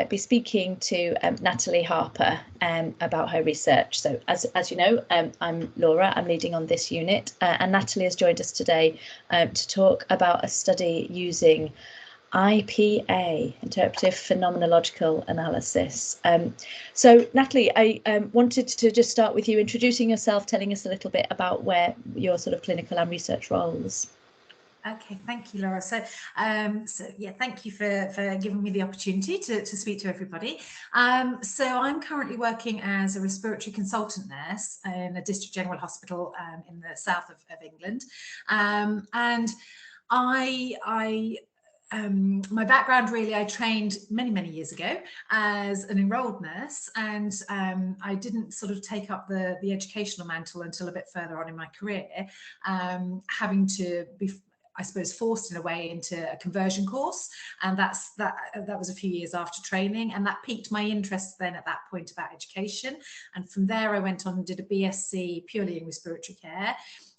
be speaking to Natalie Harper about her research. So as you know, I'm Laura, I'm leading on this unit, and Natalie has joined us today to talk about a study using IPA, interpretive phenomenological analysis. So Natalie, I wanted to just start with you introducing yourself, telling us a little bit about where your sort of clinical and research roles. Okay, thank you, Laura. So yeah, thank you for giving me the opportunity to speak to everybody. So I'm currently working as a respiratory consultant nurse in a district general hospital in the south of England, and my background really, I trained many years ago as an enrolled nurse, and I didn't sort of take up the educational mantle until a bit further on in my career, having to be, I suppose, forced in a way into a conversion course, and that was a few years after training, and that piqued my interest then at that point about education. And from there I went on and did a BSc purely in respiratory care,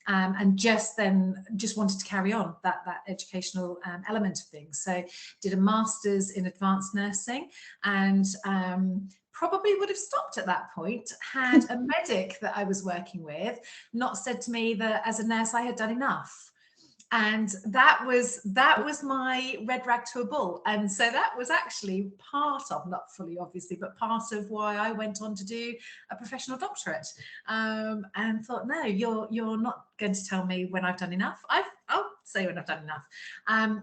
and just wanted to carry on that educational element of things. So did a master's in advanced nursing, and probably would have stopped at that point had a medic that I was working with not said to me that as a nurse I had done enough. And that was my red rag to a bull. And so that was actually part of, not fully obviously, but part of why I went on to do a professional doctorate, and thought, no, you're not going to tell me when I've done enough. I'll say when I've done enough.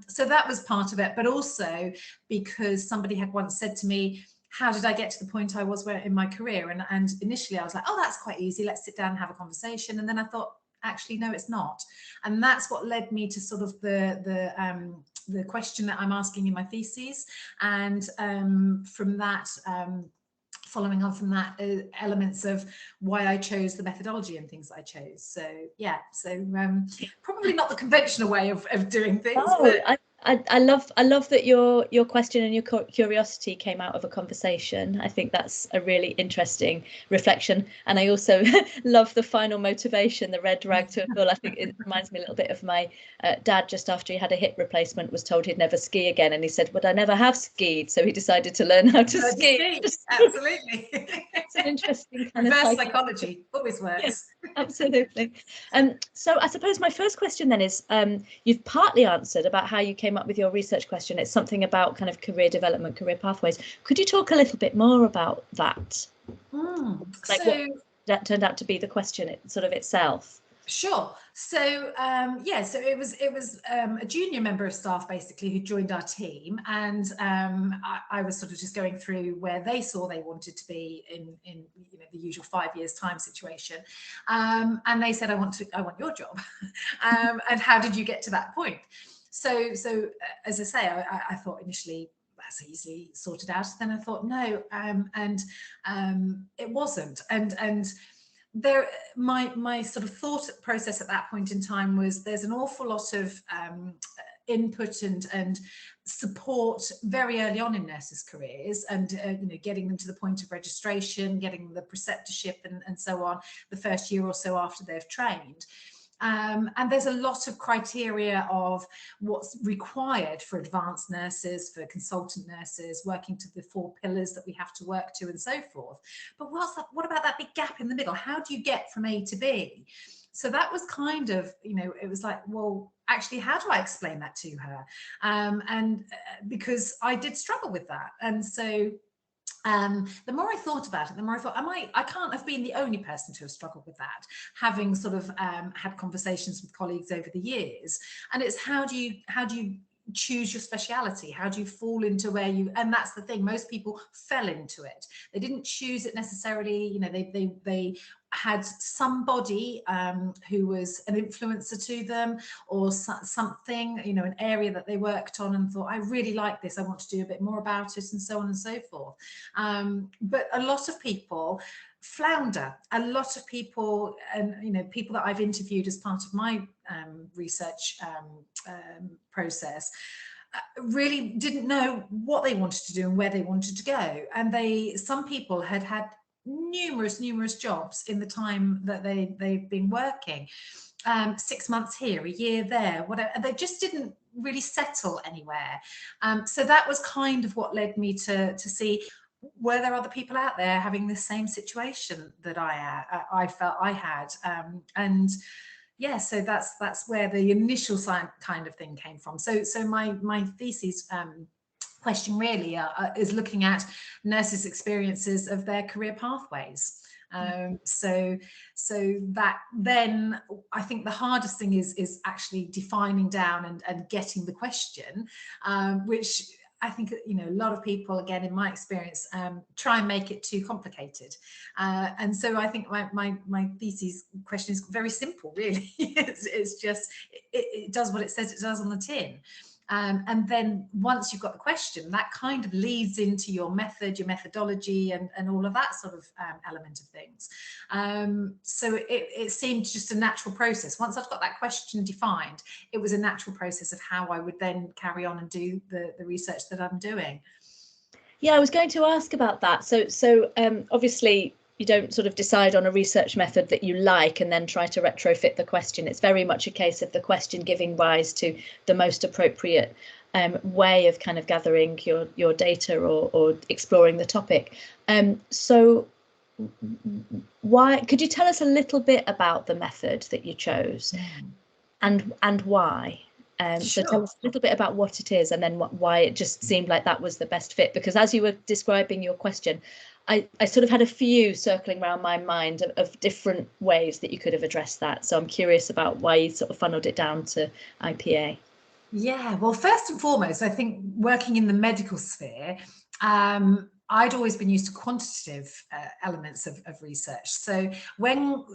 So that was part of it, but also because somebody had once said to me, how did I get to the point I was where in my career? And initially I was like, oh, that's quite easy. Let's sit down and have a conversation. And then I thought, actually, no, it's not. And that's what led me to sort of the question that I'm asking in my thesis. And from that, following on from that, elements of why I chose the methodology and things I chose. So yeah, so probably not the conventional way of doing things. Oh, I love that your question and your curiosity came out of a conversation. I think that's a really interesting reflection, and I also love the final motivation, the red rag to a bull. I think it reminds me a little bit of my dad. Just after he had a hip replacement, was told he'd never ski again, and he said, "But I never have skied," so he decided to learn how to ski. Absolutely, it's an interesting kind reverse of psychology always works. Yes, absolutely. So I suppose my first question then is, you've partly answered about how you came up with your research question. It's something about kind of career development, career pathways. Could you talk a little bit more about that? Like what that turned out to be the question sort of itself. Sure. So yeah, so it was a junior member of staff basically who joined our team, and I was sort of just going through where they saw they wanted to be in the usual 5 years time situation, and they said, I want your job, and how did you get to that point? So as I say, I thought initially that's easily sorted out. Then I thought no, and it wasn't, and there, my sort of thought process at that point in time was there's an awful lot of input and support very early on in nurses' careers, and getting them to the point of registration, getting the preceptorship and so on the first year or so after they've trained. And there's a lot of criteria of what's required for advanced nurses, for consultant nurses, working to the 4 pillars that we have to work to and so forth. But what about that big gap in the middle? How do you get from A to B? So that was kind of, it was like, well, actually, how do I explain that to her? And because I did struggle with that. And so the more I thought about it, the more I thought, I can't have been the only person to have struggled with that, having sort of had conversations with colleagues over the years. And it's how do you choose your speciality? How do you fall into where you, and that's the thing, most people fell into it. They didn't choose it necessarily, they had somebody who was an influencer to them, or something, an area that they worked on and thought, I really like this, I want to do a bit more about it, and so on and so forth. But a lot of people flounder. A lot of people, and people that I've interviewed as part of my research process, really didn't know what they wanted to do and where they wanted to go. And some people had numerous jobs in the time that they've been working. 6 months here, a year there, whatever. They just didn't really settle anywhere. So that was kind of what led me to see, were there other people out there having the same situation that I felt I had, and yeah, so that's where the initial kind of thing came from. So my thesis question really is looking at nurses' experiences of their career pathways. So that then I think the hardest thing is actually defining down and getting the question, which I think, you know, a lot of people, again, in my experience, try and make it too complicated. And so I think my thesis question is very simple, really. It's just, it does what it says it does on the tin. And then once you've got the question, that kind of leads into your method, your methodology, and all of that sort of element of things. So it seemed just a natural process. Once I've got that question defined, it was a natural process of how I would then carry on and do the research that I'm doing. Yeah, I was going to ask about that. So obviously you don't sort of decide on a research method that you like and then try to retrofit the question. It's very much a case of the question giving rise to the most appropriate way of kind of gathering your data or exploring the topic. So why, could you tell us a little bit about the method that you chose and why? Sure. So tell us a little bit about what it is and then why it just seemed like that was the best fit. Because as you were describing your question, I sort of had a few circling around my mind of different ways that you could have addressed that. So I'm curious about why you sort of funneled it down to IPA. Yeah, well, first and foremost, I think working in the medical sphere, I'd always been used to quantitative elements of research. So when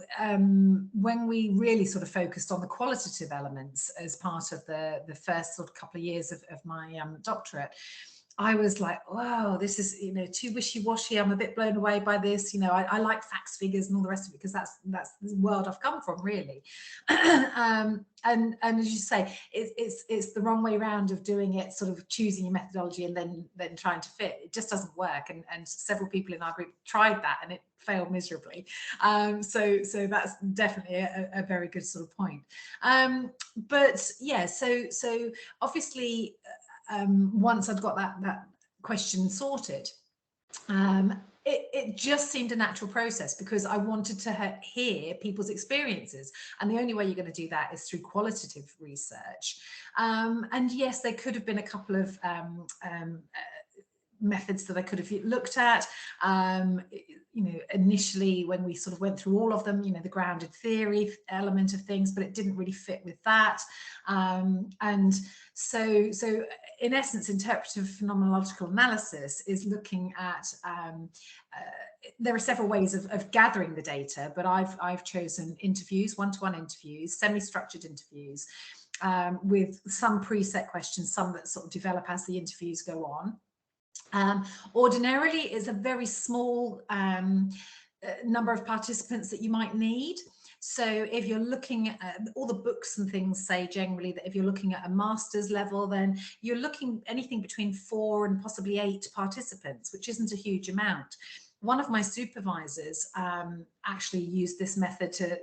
we really sort of focused on the qualitative elements as part of the first sort of couple of years of my doctorate, I was like, wow, this is, you know, too wishy-washy. I'm a bit blown away by this. You know, I like facts, figures, and all the rest of it because that's the world I've come from, really. And as you say, it's the wrong way around of doing it, sort of choosing your methodology and then trying to fit. It just doesn't work. And several people in our group tried that and it failed miserably. So that's definitely a very good sort of point. But yeah, so obviously. Once I'd got that question sorted, it just seemed a natural process because I wanted to hear people's experiences. And the only way you're going to do that is through qualitative research. And yes, there could have been a couple of methods that I could have looked at. You know, initially when we sort of went through all of them, you know, the grounded theory element of things, but it didn't really fit with that. And so in essence, interpretive phenomenological analysis is looking at, there are several ways of gathering the data, but I've chosen interviews, one-to-one interviews, semi-structured interviews, with some preset questions, some that sort of develop as the interviews go on. Ordinarily is a very small number of participants that you might need. So if you're looking at all the books and things say generally that if you're looking at a master's level, then you're looking anything between 4 and possibly 8 participants, which isn't a huge amount. One of my supervisors actually used this method to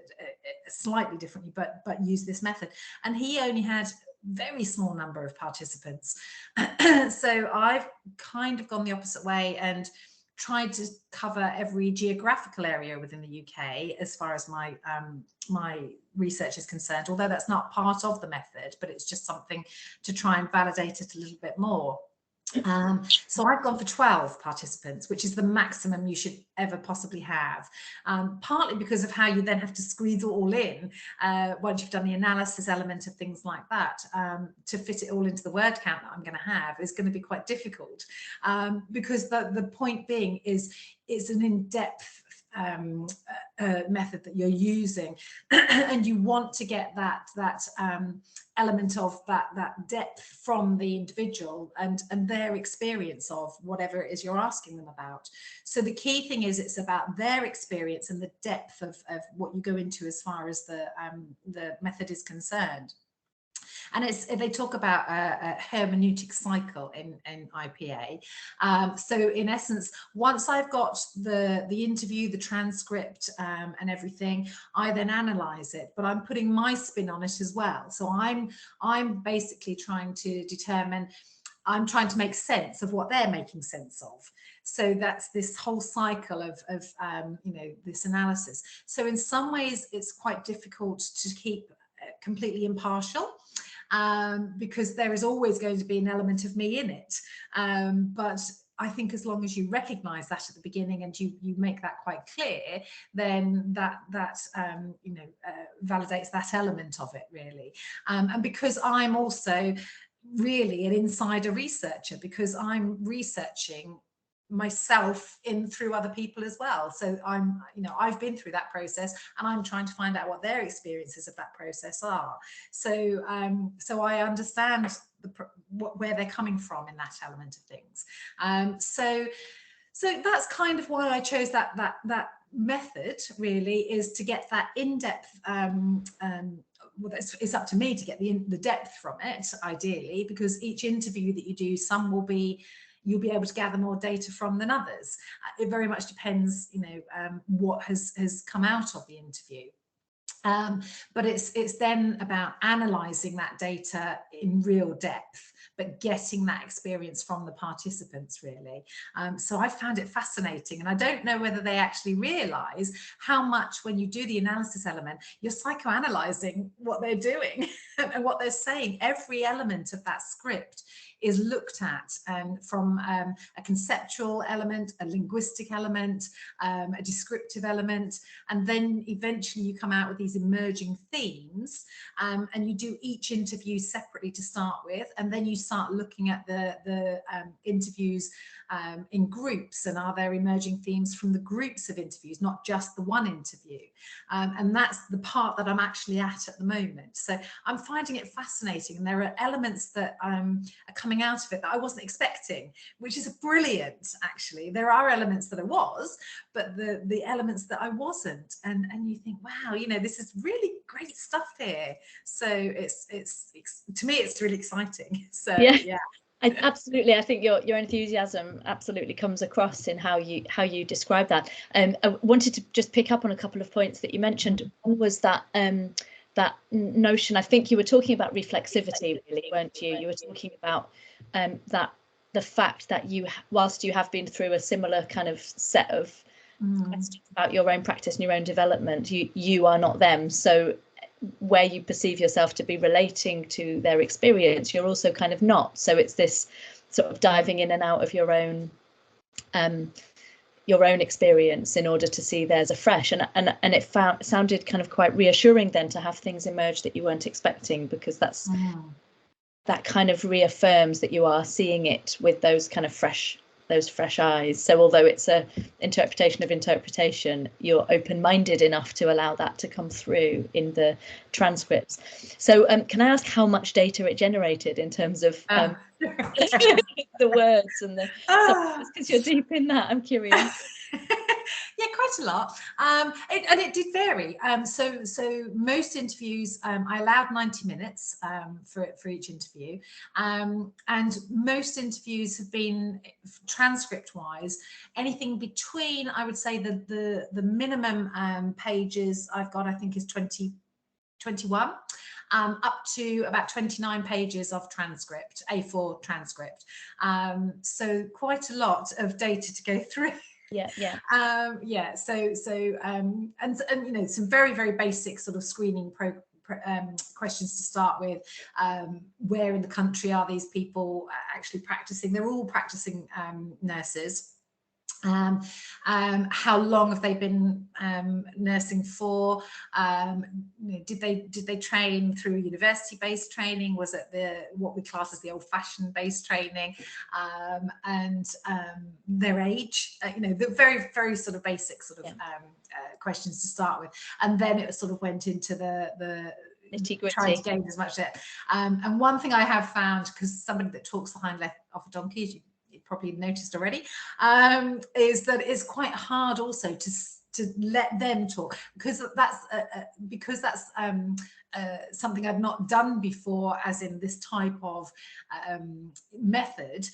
slightly differently, but used this method, and he only had very small number of participants. So I've kind of gone the opposite way and tried to cover every geographical area within the UK as far as my my research is concerned, although that's not part of the method, but it's just something to try and validate it a little bit more. So I've gone for 12 participants, which is the maximum you should ever possibly have, partly because of how you then have to squeeze it all in once you've done the analysis element of things like that. To fit it all into the word count that I'm going to have is going to be quite difficult, because the point being is it's an in-depth method that you're using, and you want to get that element of that depth from the individual and their experience of whatever it is you're asking them about. So the key thing is it's about their experience and the depth of what you go into as far as the method is concerned. And they talk about a hermeneutic cycle in IPA. So in essence, once I've got the interview, the transcript, and everything, I then analyze it, but I'm putting my spin on it as well. So I'm basically trying to determine, I'm trying to make sense of what they're making sense of. So that's this whole cycle of you know, this analysis. So in some ways, it's quite difficult to keep completely impartial, because there is always going to be an element of me in it. But I think as long as you recognize that at the beginning and you make that quite clear, then that you know, validates that element of it, really. And because I'm also really an insider researcher, because I'm researching myself in through other people as well. So I'm, you know, I've been through that process and I'm trying to find out what their experiences of that process are. So so I understand where they're coming from in that element of things. So that's kind of why I chose that method, really, is to get that in-depth well, it's up to me to get the depth from it, ideally, because each interview that you do, some will be, you'll be able to gather more data from than others. It very much depends, you know, what has come out of the interview. But it's then about analysing that data in real depth, but getting that experience from the participants, really. So I found it fascinating, and I don't know whether they actually realise how much, when you do the analysis element, you're psychoanalyzing what they're doing and what they're saying. Every element of that script is looked at from a conceptual element, a linguistic element, a descriptive element, and then eventually you come out with these emerging themes, and you do each interview separately to start with, and then you start looking at the interviews in groups, and are there emerging themes from the groups of interviews, not just the one interview. And that's the part that I'm actually at the moment. So I'm finding it fascinating, and there are elements that are coming out of it that I wasn't expecting, which is brilliant, actually. There are elements that I was, but the elements that I wasn't, and you think, wow, you know, this is really great stuff here. So it's to me, it's really exciting. So yeah. Absolutely, I think your enthusiasm absolutely comes across in how you describe that. I wanted to just pick up on a couple of points that you mentioned. One was that that notion. I think you were talking about reflexivity, really, weren't you? You were talking about that the fact that whilst you have been through a similar kind of set of questions about your own practice and your own development, you are not them. So where you perceive yourself to be relating to their experience, you're also kind of not. So it's this sort of diving in and out of your own experience in order to see theirs afresh, and it sounded kind of quite reassuring then to have things emerge that you weren't expecting, because that's that kind of reaffirms that you are seeing it with those kind of fresh eyes. So although it's a interpretation of interpretation, you're open-minded enough to allow that to come through in the transcripts. So can I ask how much data it generated in terms of the words and the because you're deep in that, I'm curious. Yeah, quite a lot, and it did vary. So most interviews, I allowed 90 minutes for each interview, and most interviews have been, transcript wise, anything between, I would say, the minimum pages I've got, I think, is 21. Up to about 29 pages of transcript, A4 transcript. So quite a lot of data to go through. Yeah. So and you know, some very, very basic sort of screening questions to start with. Where in the country are these people actually practicing? They're all practicing nurses. How long have they been nursing for? Did they train through university-based training? Was it what we class as the old-fashioned based training? And their age? The very, very sort of basic sort of questions to start with, and then it sort of went into the trying to gain as much of it. And one thing I have found, because somebody that talks the hind leg off a donkey, you probably noticed already, is that it's quite hard also let them talk, because that's something I've not done before, as in this type of method.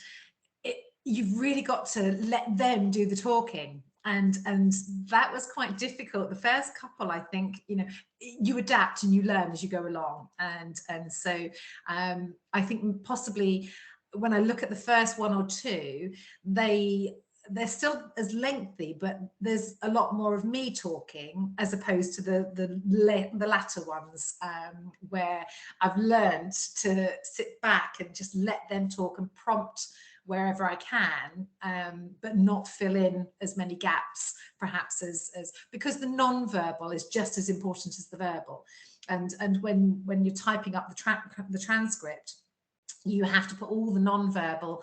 You've really got to let them do the talking. And that was quite difficult. The first couple, I think, you adapt and you learn as you go along. And so I think possibly when I look at the first one or two, they're still as lengthy, but there's a lot more of me talking as opposed to the latter ones, where I've learned to sit back and just let them talk and prompt wherever I can, but not fill in as many gaps, perhaps, as because the non-verbal is just as important as the verbal. And when you're typing up the transcript, you have to put all the non-verbal,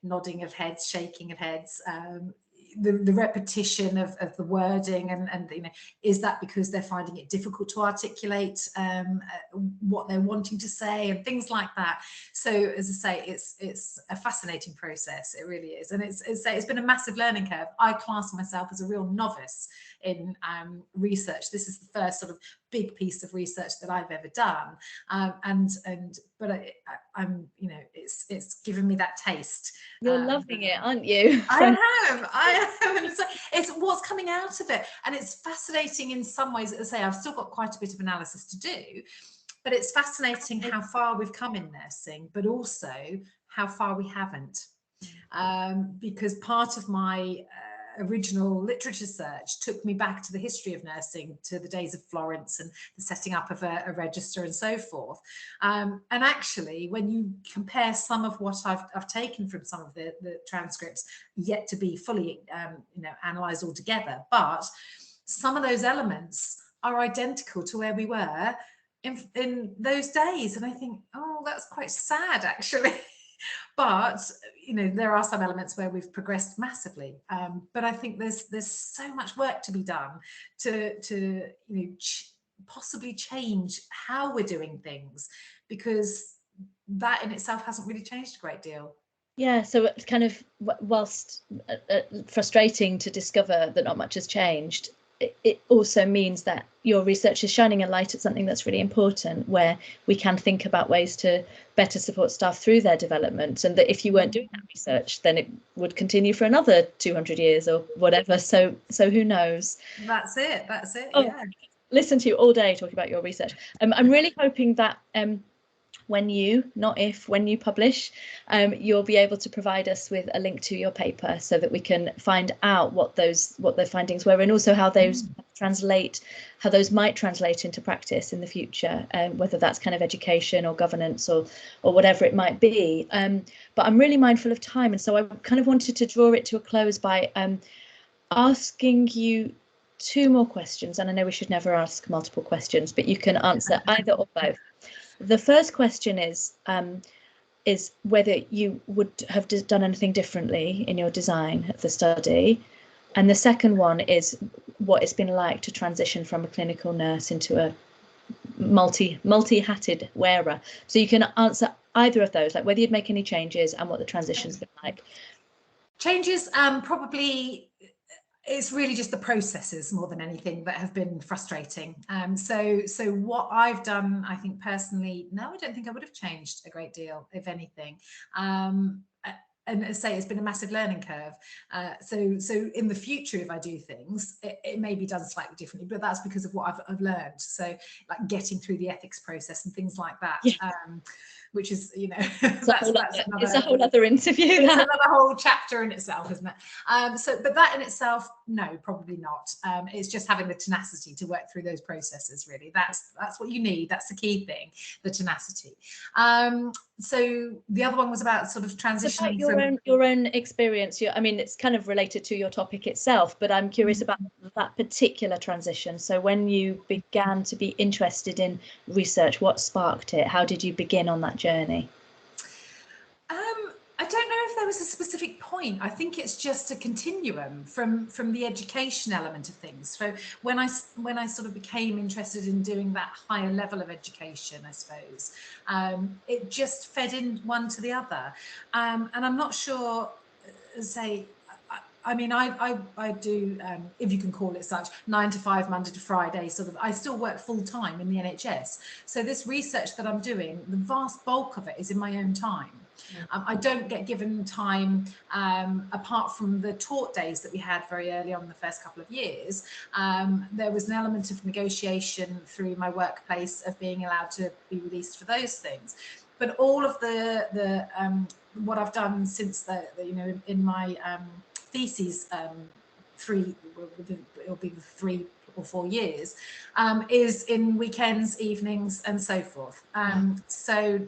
nodding of heads, shaking of heads, the repetition of the wording, and is that because they're finding it difficult to articulate what they're wanting to say, and things like that. So as I say, it's a fascinating process. It really is. And it's been a massive learning curve. I class myself as a real novice in research. This is the first sort of big piece of research that I've ever done, but I'm it's given me that taste. You're loving it, aren't you? I am, and it's what's coming out of it, and it's fascinating in some ways. As I say, I've still got quite a bit of analysis to do, but it's fascinating how far we've come in nursing, but also how far we haven't, because part of my original literature search took me back to the history of nursing, to the days of Florence and the setting up of a register and so forth. And actually, when you compare some of what I've taken from some of the transcripts, yet to be fully analysed altogether, but some of those elements are identical to where we were in those days. And I think, oh, that's quite sad, actually. But there are some elements where we've progressed massively, but I think there's so much work to be done to possibly change how we're doing things, because that in itself hasn't really changed a great deal. Yeah, so it's kind of, whilst frustrating to discover that not much has changed, it also means that your research is shining a light at something that's really important, where we can think about ways to better support staff through their development, and that if you weren't doing that research, then it would continue for another 200 years or whatever. So who knows? That's it. Oh, yeah. Listen to you all day talking about your research. I'm really hoping that when you publish, you'll be able to provide us with a link to your paper, so that we can find out what the findings were, and also how those might translate into practice in the future, whether that's kind of education or governance or whatever it might be. But I'm really mindful of time, and so I kind of wanted to draw it to a close by asking you two more questions. And I know we should never ask multiple questions, but you can answer either or both. The first question is whether you would have done anything differently in your design of the study. And the second one is what it's been like to transition from a clinical nurse into a multi-hatted wearer. So you can answer either of those, like whether you'd make any changes and what the transition's been like. Changes, probably. It's really just the processes more than anything that have been frustrating. So what I've done, I think personally, no, I don't think I would have changed a great deal, if anything. And as I say, it's been a massive learning curve. So in the future, if I do things, it may be done slightly differently, but that's because of what I've learned. So like getting through the ethics process and things like that. Yeah. Which is, it's a whole other interview. It's another whole chapter in itself, isn't it? But that in itself, no, probably not. It's just having the tenacity to work through those processes. Really, that's what you need. That's the key thing, the tenacity. So the other one was about sort of transitioning from your own experience. I mean, it's kind of related to your topic itself, but I'm curious about that particular transition. So when you began to be interested in research, what sparked it? How did you begin on that journey? I don't know if there was a specific point. I think it's just a continuum from the education element of things. So when I sort of became interested in doing that higher level of education, I suppose, it just fed in one to the other. And I'm not sure, say, I mean, I do, if you can call it such, 9 to 5, Monday to Friday, sort of. I still work full time in the NHS. So this research that I'm doing, the vast bulk of it is in my own time. I don't get given time, apart from the taught days that we had very early on in the first couple of years. There was an element of negotiation through my workplace of being allowed to be released for those things. But all of the what I've done since the you know, in my theses, it'll be 3 or 4 years, is in weekends, evenings, and so forth. So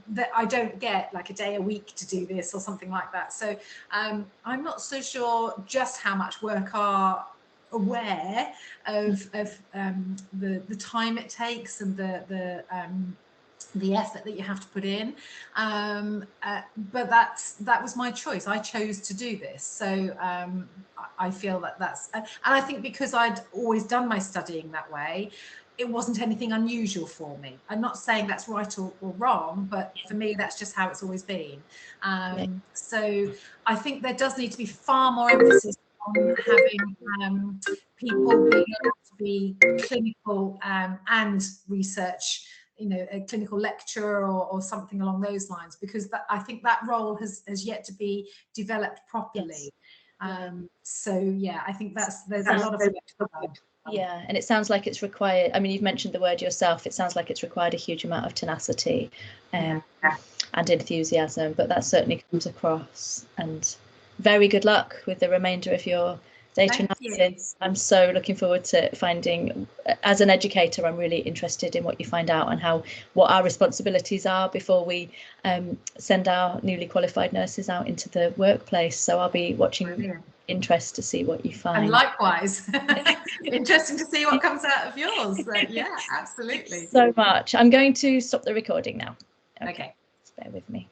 that I don't get like a day a week to do this or something like that. So I'm not so sure just how much work are aware of the time it takes and the effort that you have to put in, but that was my choice. I chose to do this, so I feel that that's, and I think because I'd always done my studying that way, it wasn't anything unusual for me. I'm not saying that's right or wrong, but for me that's just how it's always been. So I think there does need to be far more emphasis on having people being able to be clinical and research, you know, a clinical lecturer or something along those lines, because that, I think that role has yet to be developed properly. So yeah, I think there's a lot of work to do. Yeah, and it sounds like it's required. I mean, you've mentioned the word yourself. It sounds like it's required a huge amount of tenacity and enthusiasm, but that certainly comes across. And very good luck with the remainder of your data analysis. I'm so looking forward to finding, as an educator, I'm really interested in what you find out and what our responsibilities are before we send our newly qualified nurses out into the workplace. So I'll be watching interest to see what you find. And likewise, interesting to see what comes out of yours. So, yeah, absolutely. So much. I'm going to stop the recording now. Okay. Just bear with me.